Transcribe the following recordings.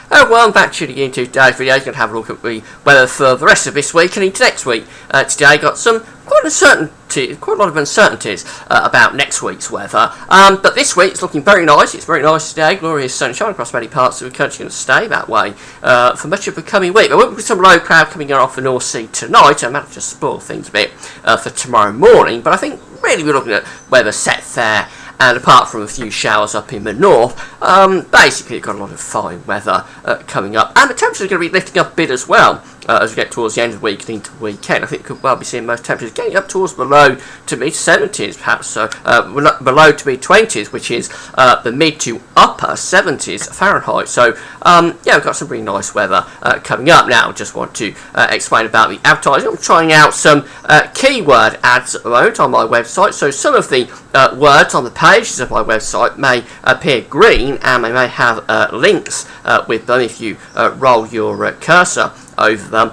Welcome back to the into today's video. You're going to have a look at the weather for the rest of this week and into next week. Today got quite a lot of uncertainties about next week's weather. But this week it's looking very nice. It's very nice today. Glorious sunshine across many parts of the country. Going to stay that way for much of the coming week. There will be some low cloud coming in off the North Sea tonight. I might just spoil things a bit for tomorrow morning. But I think really we're looking at weather set there. And apart from a few showers up in the north, basically got a lot of fine weather coming up. And the temperatures are going to be lifting up a bit as well as we get towards the end of the week and into the weekend. I think we could well be seeing most temperatures getting up towards below to mid-70s, perhaps below to mid-20s, which is the mid to upper 70s Fahrenheit. So, yeah, we've got some really nice weather coming up. Now, I just want to explain about the advertising. I'm trying out some keyword ads at the moment on my website. So some of the words on the pages of my website may appear green and they may have links with them if you roll your cursor over them,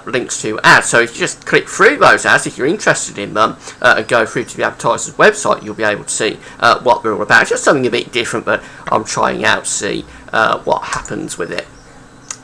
links to ads. So if you just click through those ads if you're interested in them and go through to the advertiser's website, you'll be able to see what they're all about. It's just something a bit different, but I'm trying out to see what happens with it.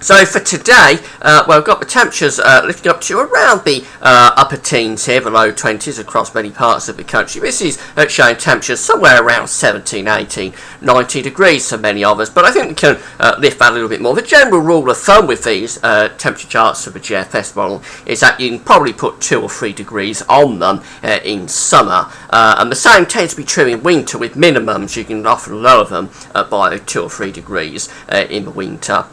So for today, well, we've got the temperatures lifting up to around the upper teens here, the low 20s across many parts of the country. This is showing temperatures somewhere around 17, 18, 19 degrees for many of us, but I think we can lift that a little bit more. The general rule of thumb with these temperature charts of the GFS model is that you can probably put 2 or 3 degrees on them in summer, and the same tends to be true in winter with minimums. You can often lower them by 2 or 3 degrees in the winter.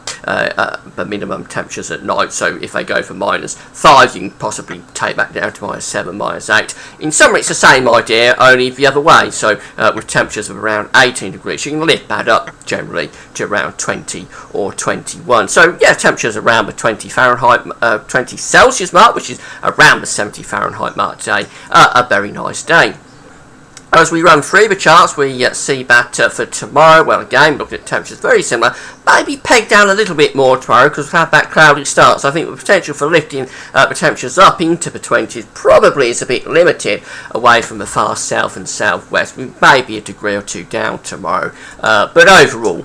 The minimum temperatures at night, so if they go for -5, you can possibly take that down to -7, -8. In summer it's the same idea, only the other way, so with temperatures of around 18 degrees, you can lift that up generally to around 20 or 21. So yeah, temperatures around the 20 Fahrenheit, 20 Celsius mark, which is around the 70 Fahrenheit mark today. A very nice day. As we run through the charts, we see that for tomorrow, well, again, looking at temperatures very similar, maybe pegged down a little bit more tomorrow because we've had that cloudy start. So I think the potential for lifting the temperatures up into the 20s probably is a bit limited away from the far south and southwest. We may be a degree or two down tomorrow, but overall,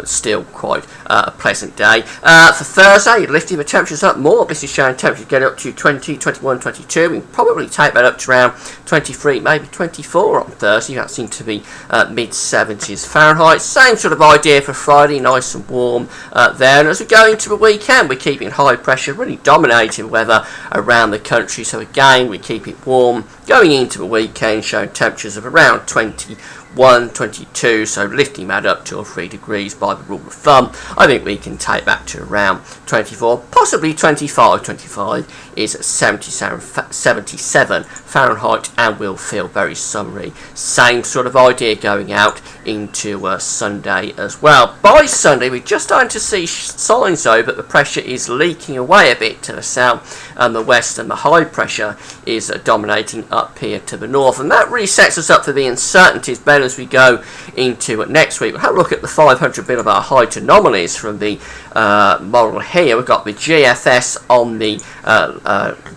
still quite a pleasant day. For Thursday, lifting the temperatures up more. This is showing temperatures get up to 20, 21, 22. We can probably take that up to around 23, maybe 24 on Thursday. That seems to be mid-70s Fahrenheit. Same sort of idea for Friday, nice and warm there. And as we go into the weekend, we're keeping high pressure really dominating weather around the country. So again, we keep it warm going into the weekend, showing temperatures of around 21, 22, so lifting that up 2 or 3 degrees by the rule of thumb. I think we can take that to around 24, possibly 25. 25 is 77 Fahrenheit and will feel very summery. Same sort of idea going out into Sunday as well. By Sunday, we're just starting to see signs though that the pressure is leaking away a bit to the south and the west, and the high pressure is dominating up here to the north, and that really sets us up for the uncertainties better as we go into next week. We'll have a look at the 500 millibar height anomalies from the model here. We've got the GFS on the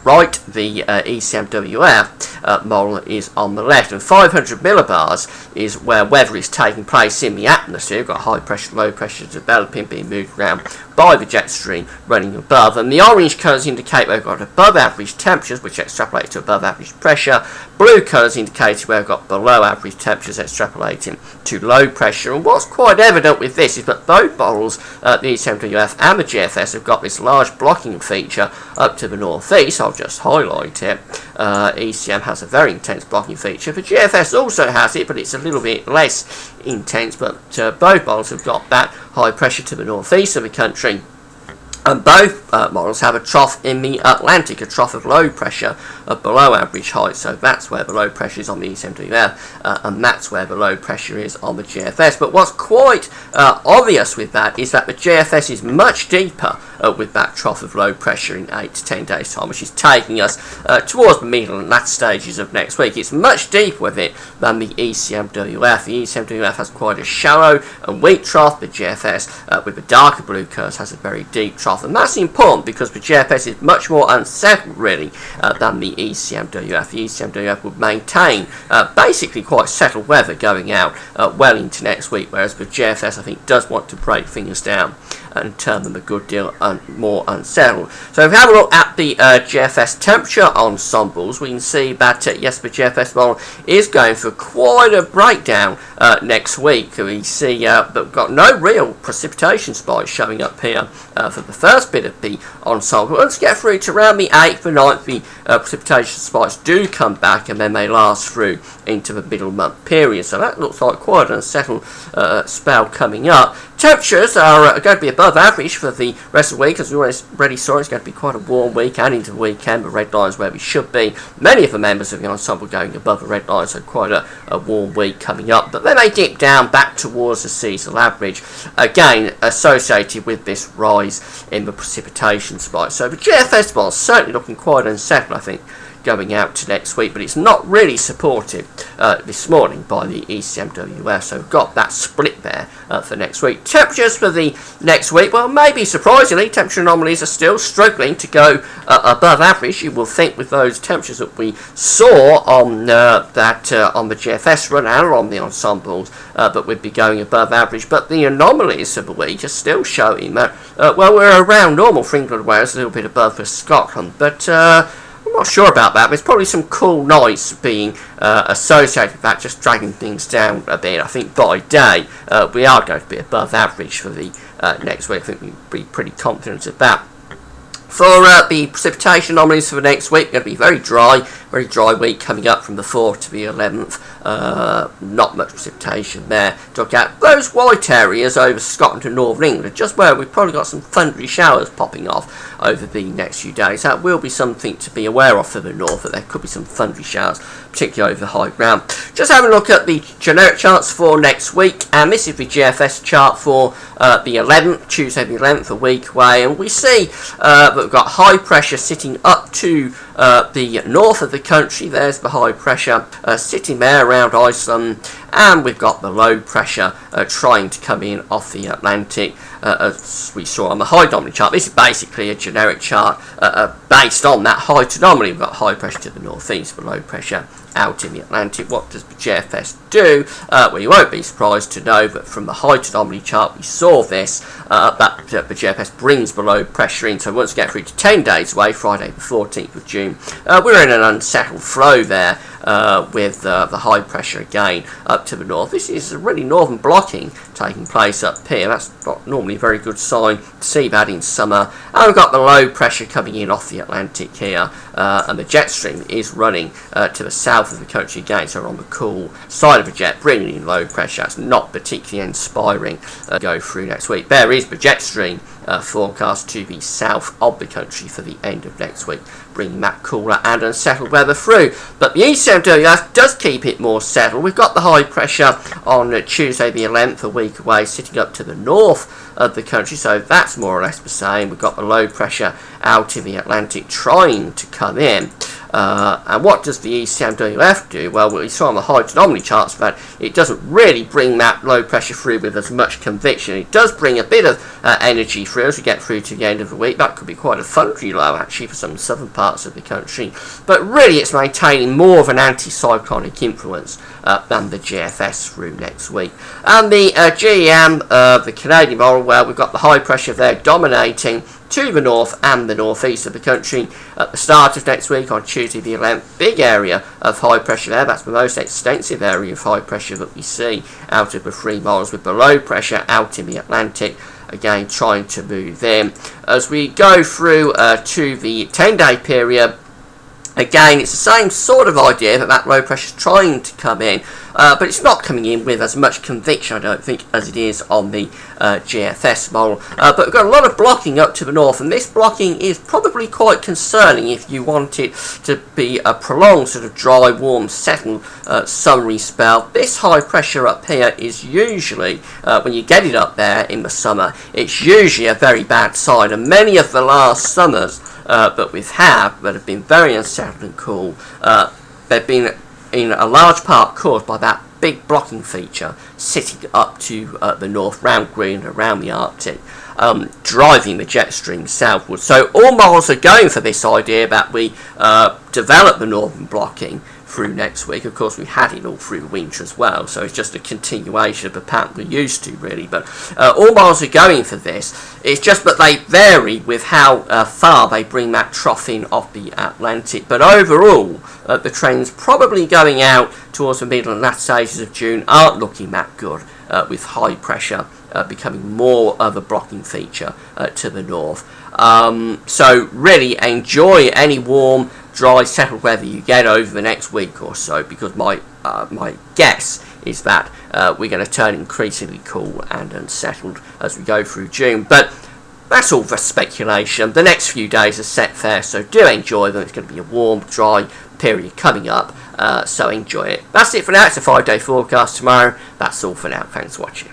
right, the ECMWF model is on the left, and 500 millibars is where weather is taking place in the atmosphere. We've got high pressure, low pressure developing, being moved around by the jet stream running above, and the orange colours indicate we've got above average temperatures, which extrapolate to above average pressure. Blue colours indicate we've got below average temperatures, extrapolating to low pressure. And what's quite evident with this is that both models, the ECMWF and the GFS, have got this large blocking feature up to the northeast. I'll just highlight it. ECM has a very intense blocking feature. The GFS also has it, but it's a little bit less intense. But both models have got that high pressure to the northeast of the country. And both models have a trough in the Atlantic, a trough of low pressure of below average height. So that's where the low pressure is on the ECMWF, and that's where the low pressure is on the GFS. But what's quite obvious with that is that the GFS is much deeper with that trough of low pressure in 8 to 10 days' time, which is taking us towards the middle and last stages of next week. It's much deeper with it than the ECMWF. The ECMWF has quite a shallow and weak trough. The GFS, with the darker blue curves, has a very deep trough. And that's important because the GFS is much more unsettled, really, than the ECMWF. The ECMWF would maintain basically quite settled weather going out well into next week, whereas the GFS, I think, does want to break things down and turn them a good deal more unsettled. So if we have a look at the GFS temperature ensembles, we can see that yes, the GFS model is going for quite a breakdown next week. We see that we've got no real precipitation spikes showing up here for the first bit of the ensemble. Once we get through to around the 8th and 9th, the precipitation spikes do come back, and then they last through into the middle month period. So that looks like quite an unsettled spell coming up. Temperatures are going to be above average for the rest of the week. As we already saw, it's going to be quite a warm week and into the weekend. The red line is where we should be. Many of the members of the ensemble going above the red line, so quite a warm week coming up. But then they dip down back towards the seasonal average, again associated with this rise in the precipitation spike. So the GFS model is certainly looking quite unsettled, I think, going out to next week, but it's not really supported this morning by the ECMWF, so we've got that split there for next week. Temperatures for the next week, well, maybe surprisingly, temperature anomalies are still struggling to go above average. You will think with those temperatures that we saw on on the GFS run and on the ensembles that we'd be going above average, but the anomalies of the week are still showing that, well, we're around normal for England, Wales, a little bit above for Scotland, but I'm not sure about that. There's probably some cool nights being associated with that, just dragging things down a bit. I think by day we are going to be above average for the next week. I think we'd be pretty confident of that. For the precipitation anomalies for the next week, going to be very dry week coming up from the 4th to the 11th. Not much precipitation there. To look at those white areas over Scotland and Northern England, just where we've probably got some thundery showers popping off over the next few days. That will be something to be aware of for the north, that there could be some thundery showers, particularly over the high ground. Just having a look at the generic charts for next week, and this is the GFS chart for the 11th, Tuesday the 11th, a week away, and we see that we've got high pressure sitting up to the north of the country. There's the high pressure sitting there around Iceland, and we've got the low pressure trying to come in off the Atlantic, as we saw on the height anomaly chart. This is basically a generic chart based on that height anomaly. We've got high pressure to the northeast, the low pressure out in the Atlantic. What does the GFS do? Well, you won't be surprised to know that from the height anomaly chart we saw this, that the GFS brings the low pressure in. So once we get through to 10 days away, Friday the 14th of June, we're in an unsettled flow there with the high pressure again up to the north. This is a really northern blocking taking place up here. That's not normally a very good sign to see that in summer. And we've got the low pressure coming in off the Atlantic here, and the jet stream is running to the south of the country again, so we're on the cool side of the jet, bringing in low pressure. That's not particularly inspiring to go through next week. There is the jet stream forecast to the south of the country for the end of next week, bringing that cooler and unsettled weather through. But the ECMWF does keep it more settled. We've got the high pressure on Tuesday the 11th, a week away, sitting up to the north of the country, so that's more or less the same. We've got the low pressure out in the Atlantic trying to come in. And what does the ECMWF do? Well, we saw on the height anomaly charts that it doesn't really bring that low pressure through with as much conviction. It does bring a bit of energy through as we get through to the end of the week. That could be quite a thundery low actually for some southern parts of the country, but really it's maintaining more of an anticyclonic influence than the GFS through next week. And the GEM, the Canadian model, where we've got the high pressure there dominating to the north and the northeast of the country at the start of next week on Tuesday the 11th. Big area of high pressure there. That's the most extensive area of high pressure that we see out of the 3 models, with the low pressure out in the Atlantic again trying to move in. As we go through to the 10-day period, again, it's the same sort of idea that low pressure is trying to come in, but it's not coming in with as much conviction, I don't think, as it is on the GFS model. But we've got a lot of blocking up to the north, and this blocking is probably quite concerning if you want it to be a prolonged sort of dry, warm, settled summery spell. This high pressure up here is usually, when you get it up there in the summer, it's usually a very bad sign, and many of the last summers that we've had that have been very unsettled and cool, they've been in a large part caused by that big blocking feature sitting up to the north, round Greenland, around the Arctic, driving the jet stream southwards. So all models are going for this idea that we develop the northern blocking through next week. Of course, we had it all through the winter as well, so it's just a continuation of the pattern we're used to, really. But all models are going for this. It's just that they vary with how far they bring that trough in off the Atlantic. But overall, the trends probably going out towards the middle and latter stages of June aren't looking that good, with high pressure becoming more of a blocking feature to the north. So really enjoy any warm, dry, settled weather you get over the next week or so, because my guess is that we're going to turn increasingly cool and unsettled as we go through June. But that's all for speculation. The next few days are set fair, so do enjoy them. It's going to be a warm, dry period coming up, so enjoy it. That's it for now. It's a 5-day forecast tomorrow. That's all for now. Thanks for watching.